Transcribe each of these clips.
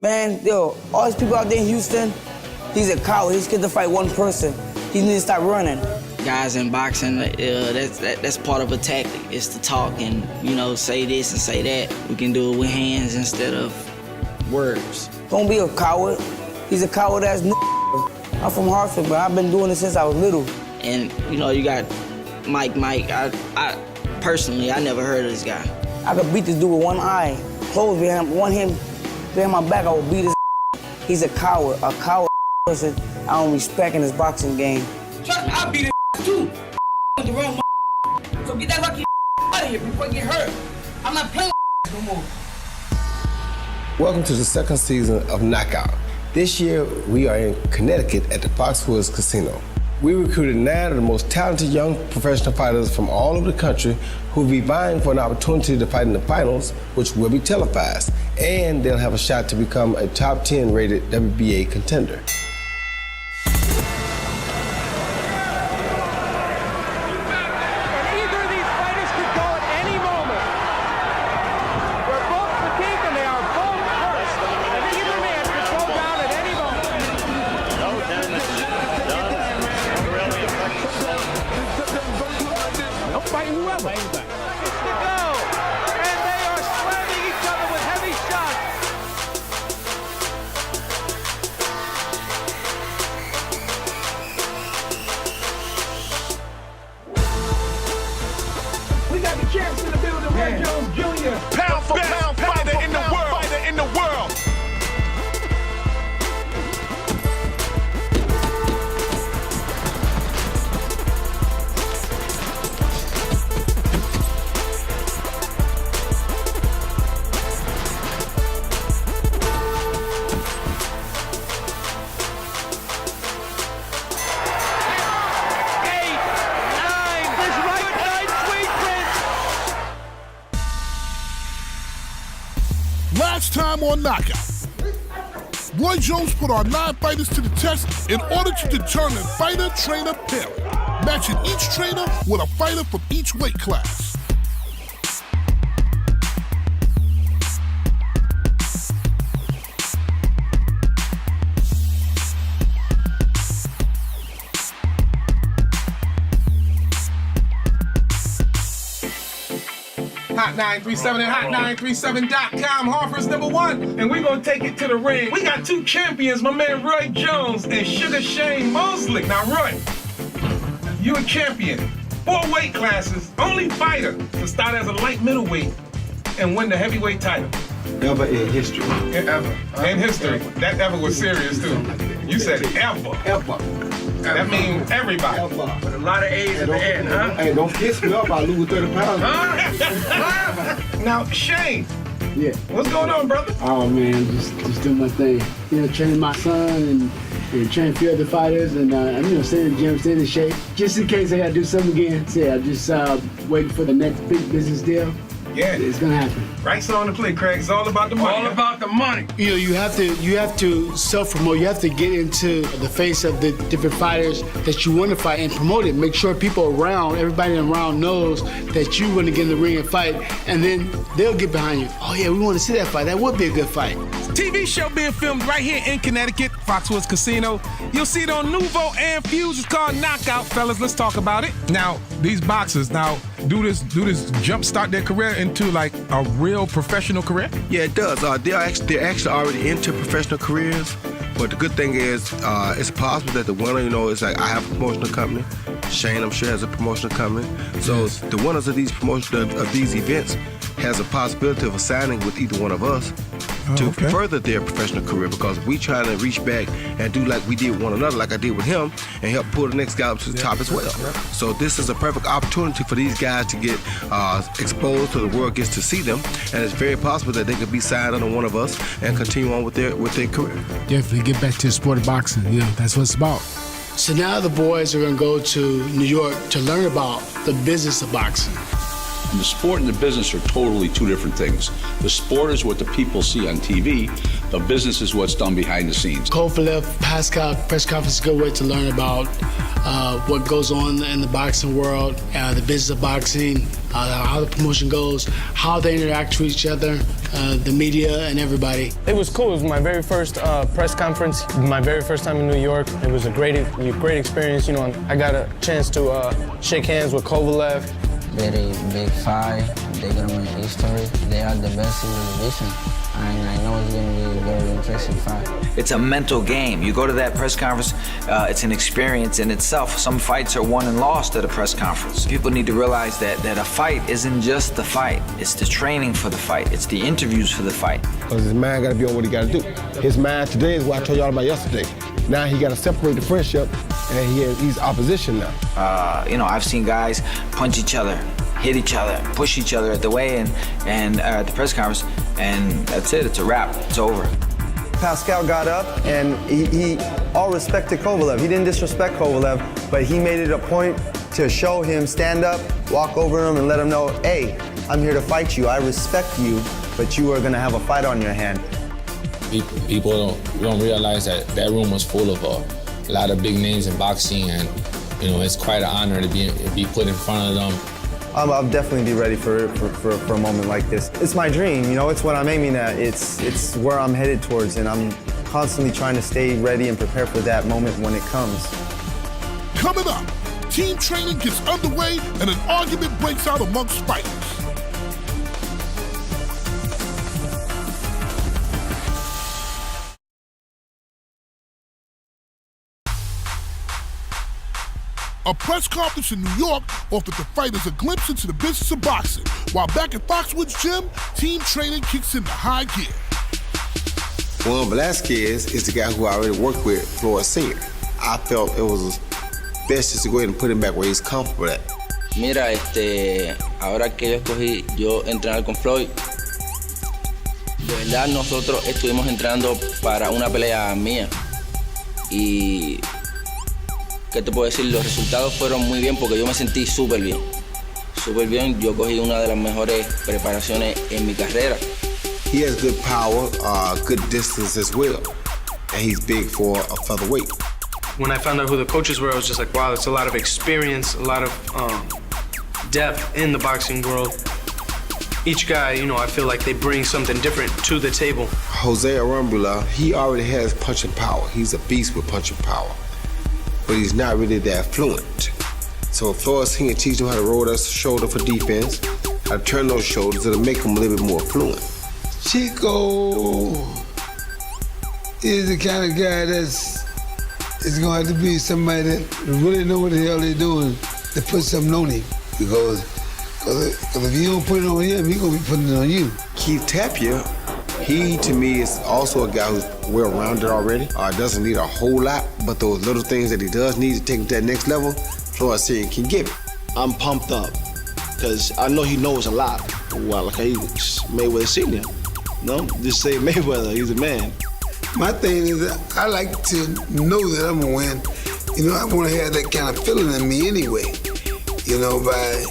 Man, yo, all these people out there in Houston, he's a coward. He's scared to fight one person. He needs to stop running. Guys in boxing, that's part of a tactic. It's to talk and, say this and say that. We can do it with hands instead of words. Don't be a coward. He's a coward-ass nigga. I'm from Hartford, but I've been doing this since I was little. And, you got Mike. I personally, I never heard of this guy. I could beat this dude with one eye, closed behind him, one hand behind my back, I would beat his. He's a coward person I don't respect in his boxing game. I'll beat his too. The wrong so get that lucky out of here before you get hurt. I'm not playing no more. Welcome to the second season of Knockout. This year, we are in Connecticut at the Foxwoods Casino. We recruited 9 of the most talented young professional fighters from all over the country who will be vying for an opportunity to fight in the finals, which will be televised. And they'll have a shot to become a top 10 rated WBA contender. Pound for pound fighter in the world. Last time on Knockout, Roy Jones put our 9 fighters to the test in order to determine fighter-trainer pairing, matching each trainer with a fighter from each weight class. Hot 937 and Hot937.com, Hartford's #1, and we're gonna take it to the ring. We got 2 champions, my man Roy Jones and Sugar Shane Mosley. Now, Roy, you a champion, 4 weight classes, only fighter to start as a light middleweight and win the heavyweight title. Ever in history. Ever. In history. That ever was serious, too. You said ever. Ever. That means everybody. With a lot of A's at the end, huh? Hey, don't kiss me up, I'll lose 30 pounds. Huh? Now, Shane. Yeah. What's going on, brother? Oh man, just doing my thing. Training my son and training a few other fighters and stay in the gym, stay in shape. Just in case I gotta do something again. So yeah, I'm just waiting for the next big business deal. Yeah. It's gonna happen. Right on the play, Craig. It's all about the money. All about the money. You have to self-promote. You have to get into the face of the different fighters that you want to fight and promote it. Make sure people around, everybody around knows that you want to get in the ring and fight, and then they'll get behind you. Oh yeah, we want to see that fight. That would be a good fight. TV show being filmed right here in Connecticut, Foxwoods Casino. You'll see it on Nuvo and Fuse. It's called Knockout, fellas. Let's talk about it. Now, these boxers do this jumpstart their career into like a real professional career? Yeah, it does. They're actually already into professional careers. But the good thing is, it's possible that the winner, is like I have a promotional company. Shane, I'm sure, has a promotional company. So the winners of these these events has a possibility of signing with either one of us to further their professional career, because we try to reach back and do like we did with one another, like I did with him, and help pull the next guy up to the top as well. So this is a perfect opportunity for these guys to get exposed to the world, gets to see them, and it's very possible that they could be signed under one of us and continue on with their career. Definitely get back to the sport of boxing. That's what it's about. So now the boys are going to go to New York to learn about the business of boxing. The sport and the business are totally 2 different things. The sport is what the people see on TV. The business is what's done behind the scenes. Kovalev, Pascal, press conference is a good way to learn about what goes on in the boxing world, the business of boxing, how the promotion goes, how they interact with each other, the media and everybody. It was cool. It was my very first press conference, my very first time in New York. It was a great experience. You know, I got a chance to shake hands with Kovalev. Very big fight. They're gonna win history. They are the best in the division. And I know it's gonna be a very interesting fight. It's a mental game. You go to that press conference, it's an experience in itself. Some fights are won and lost at a press conference. People need to realize that a fight isn't just the fight. It's the training for the fight. It's the interviews for the fight. Because his mind got to be on what he got to do. His mind today is what I told y'all about yesterday. Now he got to separate the friendship, and he's opposition now. You know, I've seen guys punch each other, hit each other, push each other at the weigh-in and at the press conference, and that's it. It's a wrap. It's over. Pascal got up, and he all respected Kovalev. He didn't disrespect Kovalev, but he made it a point to show him stand up, walk over him, and let him know, hey, I'm here to fight you. I respect you, but you are going to have a fight on your hand. People don't realize that room was full of a lot of big names in boxing, and you know, it's quite an honor to be put in front of them. I'll definitely be ready for a moment like this. It's my dream, you know, it's what I'm aiming at. It's where I'm headed towards, and I'm constantly trying to stay ready and prepare for that moment when it comes. Coming up, team training gets underway and an argument breaks out amongst fighters. A press conference in New York offered the fighters a glimpse into the business of boxing, while back at Foxwoods Gym, team training kicks into high gear. Juan Velasquez is the guy who I already worked with, Floyd Sr. I felt it was best just to go ahead and put him back where he's comfortable at. Mira, ahora que yo entrenar con Floyd, de verdad nosotros estuvimos entrenando para una pelea mía y ¿qué te puedo decir? Los resultados fueron muy bien porque yo me sentí súper bien. Súper bien, yo cogí una de las mejores preparaciones en mi carrera. He has good power, good distance as well, and he's big for a featherweight. When I found out who the coaches were, I was just like, wow, it's a lot of experience, a lot of depth in the boxing world. Each guy, you know, I feel like they bring something different to the table. Jose Aramabula, he already has punching power. He's a beast with punching power, but he's not really that fluent. So Floyd Sr. teach him how to roll that shoulder for defense, how to turn those shoulders, and to make him a little bit more fluent. Chico is the kind of guy that's going to have to be somebody that really know what the hell they're doing to put something on him. Because if you don't put it on him, he's going to be putting it on you. Keith Tapia, he to me is also a guy who's well-rounded already. Doesn't need a whole lot, but those little things that he does need to take him to that next level, Floyd Sr. can give it. I'm pumped up because I know he knows a lot. Well, like he's Mayweather Sr. No, just say Mayweather, he's a man. My thing is that I like to know that I'm gonna win. You know, I wanna have that kind of feeling in me anyway. You know, by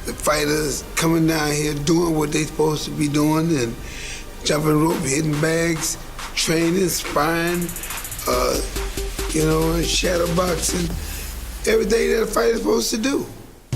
the fighters coming down here doing what they supposed to be doing and jumping rope, hitting bags, training, sparring, you know, shadow boxing, everything that a fighter's supposed to do.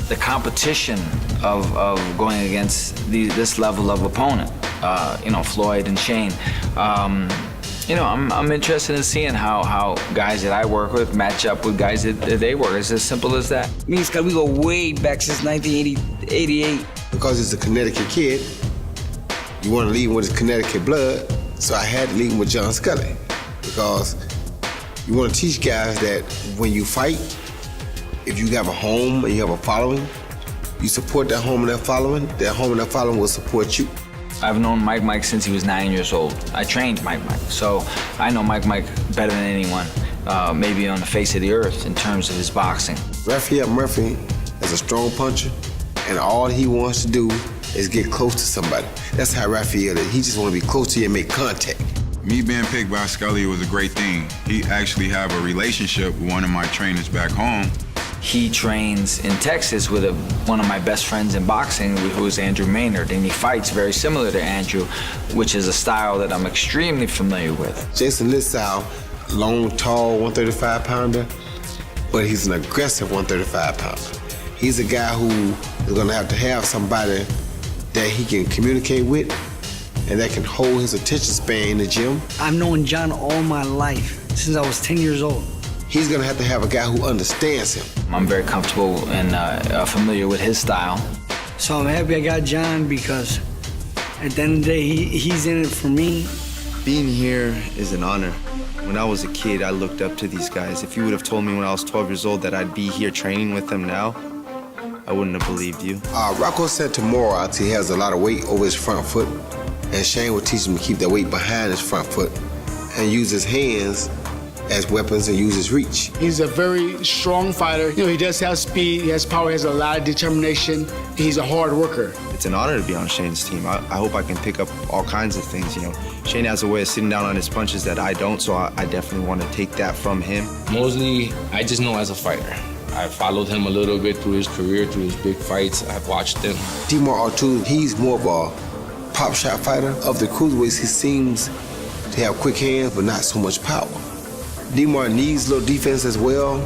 The competition of going against this level of opponent, you know, Floyd and Shane. You know, I'm interested in seeing how guys that I work with match up with guys that they work. It's as simple as that. Me and Scott, we go way back since 1988. Because he's a Connecticut kid, you want to lead him with his Connecticut blood, so I had to lead him with John Skully. Because you want to teach guys that when you fight, if you have a home and you have a following, you support that home and that following will support you. I've known Mike since he was 9 years old. I trained Mike, so I know Mike better than anyone, maybe on the face of the earth in terms of his boxing. Raphael Murphy is a strong puncher, and all he wants to do is get close to somebody. That's how Raphael is. He just want to be close to you and make contact. Me being picked by Skully was a great thing. He actually have a relationship with one of my trainers back home, he trains in Texas with one of my best friends in boxing, who is Andrew Maynard, and he fights very similar to Andrew, which is a style that I'm extremely familiar with. Jason Litzau, long, tall, 135-pounder, but he's an aggressive 135-pounder. He's a guy who is gonna have to have somebody that he can communicate with and that can hold his attention span in the gym. I've known John all my life, since I was 10 years old. He's gonna have to have a guy who understands him. I'm very comfortable and familiar with his style. So I'm happy I got John because at the end of the day, he's in it for me. Being here is an honor. When I was a kid, I looked up to these guys. If you would have told me when I was 12 years old that I'd be here training with them now, I wouldn't have believed you. Rocco Santamauro, he has a lot of weight over his front foot, and Shane will teach him to keep that weight behind his front foot and use his hands as weapons and use his reach. He's a very strong fighter. You know, he does have speed, he has power, he has a lot of determination. He's a hard worker. It's an honor to be on Shane's team. I hope I can pick up all kinds of things, you know. Shane has a way of sitting down on his punches that I don't, so I definitely want to take that from him. Mosley, I just know as a fighter. I followed him a little bit through his career, through his big fights. I've watched him. Dimar Ortuz, he's more of a pop shot fighter. Of the cruiserweights, he seems to have quick hands, but not so much power. Dimar needs a little defense as well,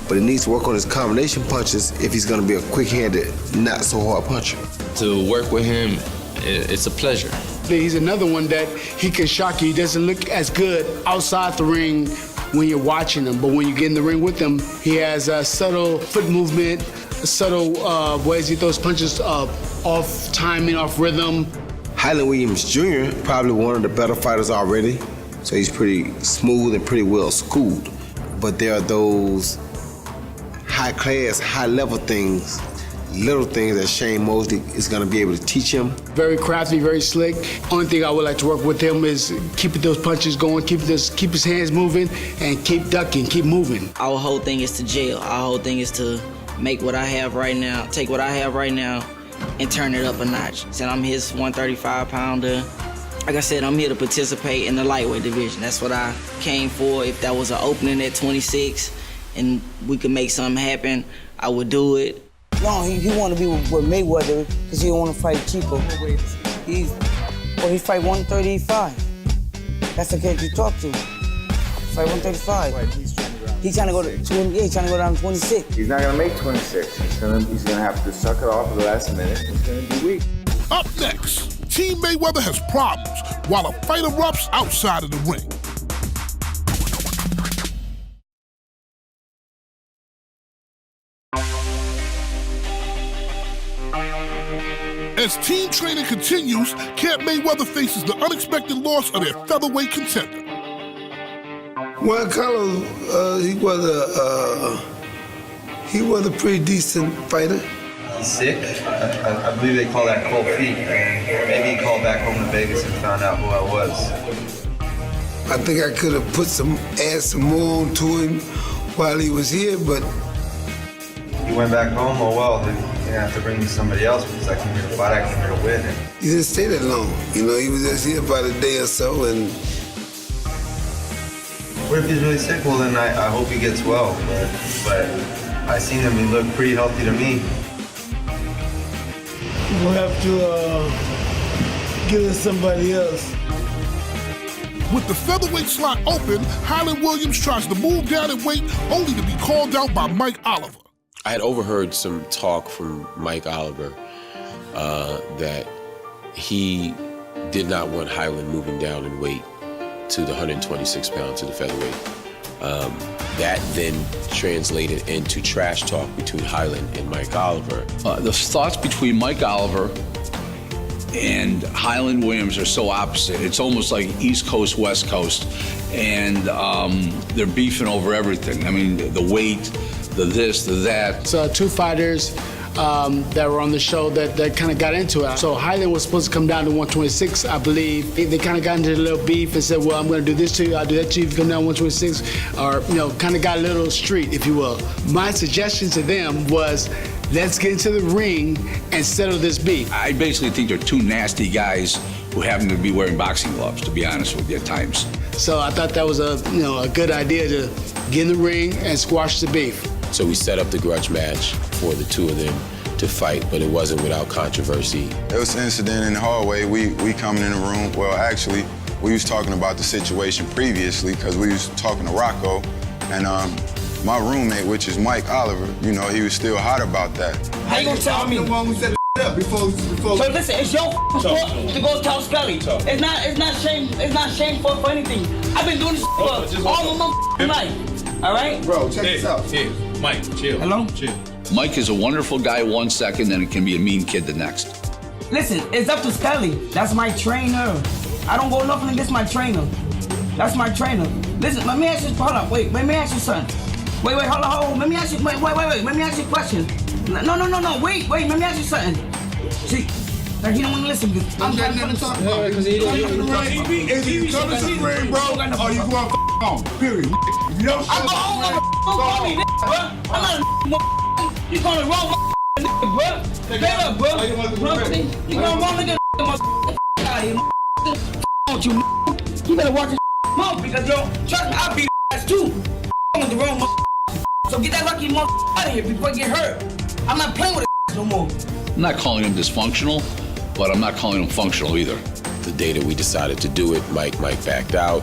but he needs to work on his combination punches if he's gonna be a quick-handed, not so hard puncher. To work with him, it's a pleasure. He's another one that he can shock you. He doesn't look as good outside the ring when you're watching him, but when you get in the ring with him, he has a subtle foot movement, subtle ways he throws punches off timing, off rhythm. Hylon Williams Jr., probably one of the better fighters already, so he's pretty smooth and pretty well schooled. But there are those high-class, high-level things, little things that Shane Mosley is gonna be able to teach him. Very crafty, very slick. Only thing I would like to work with him is keeping those punches going, keep his hands moving, and keep ducking, keep moving. Our whole thing is to jail. Our whole thing is to make what I have right now, take what I have right now, and turn it up a notch. So I'm his 135-pounder. Like I said, I'm here to participate in the lightweight division. That's what I came for. If that was an opening at 26 and we could make something happen, I would do it. No, he want to be with Mayweather because he don't want to fight Chico. He fight 135. That's the kid you talk to. Fight 135. Right, he's trying to go to 20, he's trying to go down to 26. He's not gonna make 26. He's gonna have to suck it off at the last minute. He's gonna be weak. Up next, Team Mayweather has problems while a fight erupts outside of the ring. As team training continues, Camp Mayweather faces the unexpected loss of their featherweight contender. Juan Carlos, he was a pretty decent fighter. He's sick. I believe they call that cold feet. Maybe he called back home to Vegas and found out who I was. I think I could have add some more on to him while he was here, but He went back home. Oh well, then you're gonna have to bring me somebody else because I came here to fight. I came here to win. he didn't stay that long. You know, he was just here about a day or so, and What if he's really sick? Well, then I hope he gets well. But I seen him. He looked pretty healthy to me. we'll have to give it to somebody else. With the featherweight slot open, Hylon Williams tries to move down in weight only to be called out by Mike Oliver. I had overheard some talk from Mike Oliver that he did not want Hylon moving down in weight to the 126 pounds, to the featherweight. That then translated into trash talk between Hylon and Mike Oliver. The thoughts between Mike Oliver and Hylon Williams are so opposite. It's almost like East Coast, West Coast, and they're beefing over everything. I mean, the weight, the this, the that. So two fighters that were on the show that kind of got into it. So Hylon was supposed to come down to 126, I believe. They kind of got into a little beef and said, well, I'm going to do this to you, I'll do that to you if you come down 126, or, you know, kind of got a little street, if you will. My suggestion to them was, let's get into the ring and settle this beef. I basically think they're two nasty guys who happen to be wearing boxing gloves, to be honest with you, at times. So I thought that was a good idea to get in the ring and squash the beef. So we set up the grudge match for the two of them to fight, but it wasn't without controversy. There was an incident in the hallway. We coming in the room. Well, actually, we was talking about the situation previously because we was talking to Rocco, and my roommate, which is Mike Oliver, you know, he was still hot about that. How you gonna tell me? Before. So listen, it's your fault to go tell Skully. It's not shameful for anything. I've been doing this for all my life. All right, bro. Check this out. Here, Mike, chill. Hello? Chill. Mike is a wonderful guy 1 second, and it can be a mean kid the next. Listen, it's up to Skully. That's my trainer. I don't go nothing against my trainer. That's my trainer. Listen, let me ask you. Hold up, wait. Let me ask you something. Wait, hold on. Let me ask you. Wait. Let me ask you a question. No. Wait. Let me ask you something. See, like he don't want to listen. I'm trying to talk about it. Is he coming to the ring, bro? Or you going home? Period. If you don't I'm going home, bro. I'm not a you gonna roll my bro. Get up, bro. You gonna roll nigga out of here, don't you? You better watch your mouth because yo, trust me, I'll beat ass too. With the wrong so get that lucky motherfucker out of here before you get hurt. I'm not playing with it no more. I'm not calling him dysfunctional, but I'm not calling him functional either. The day that we decided to do it, Mike backed out.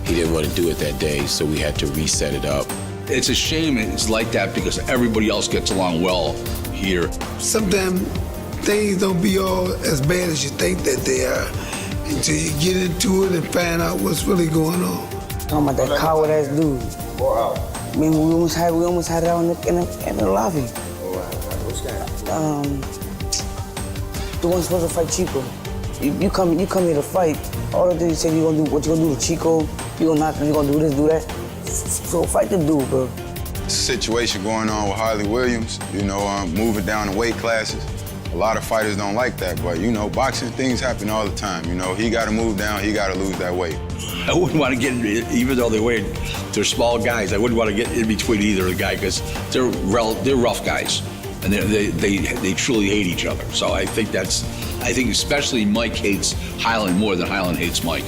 He didn't want to do it that day, so we had to reset it up. It's a shame it's like that because everybody else gets along well here. Sometimes things don't be all as bad as you think that they are until you get into it and find out what's really going on. Talking about that coward ass dude. I mean, we almost had it out in the lobby. Which guy? The one supposed to fight Chico. You come here to fight. All the dude you say you gonna do what you gonna do to Chico. You gonna knock him. You gonna do this, do that. So fight the dude, bro. Situation going on with Hylon Williams, you know, moving down the weight classes. A lot of fighters don't like that, but you know, boxing, things happen all the time. You know, he got to move down, he got to lose that weight. I wouldn't want to get, even though they're small guys, I wouldn't want to get in between either of the guy because they're rough guys, and they truly hate each other. So I think especially Mike hates Hylon more than Hylon hates Mike.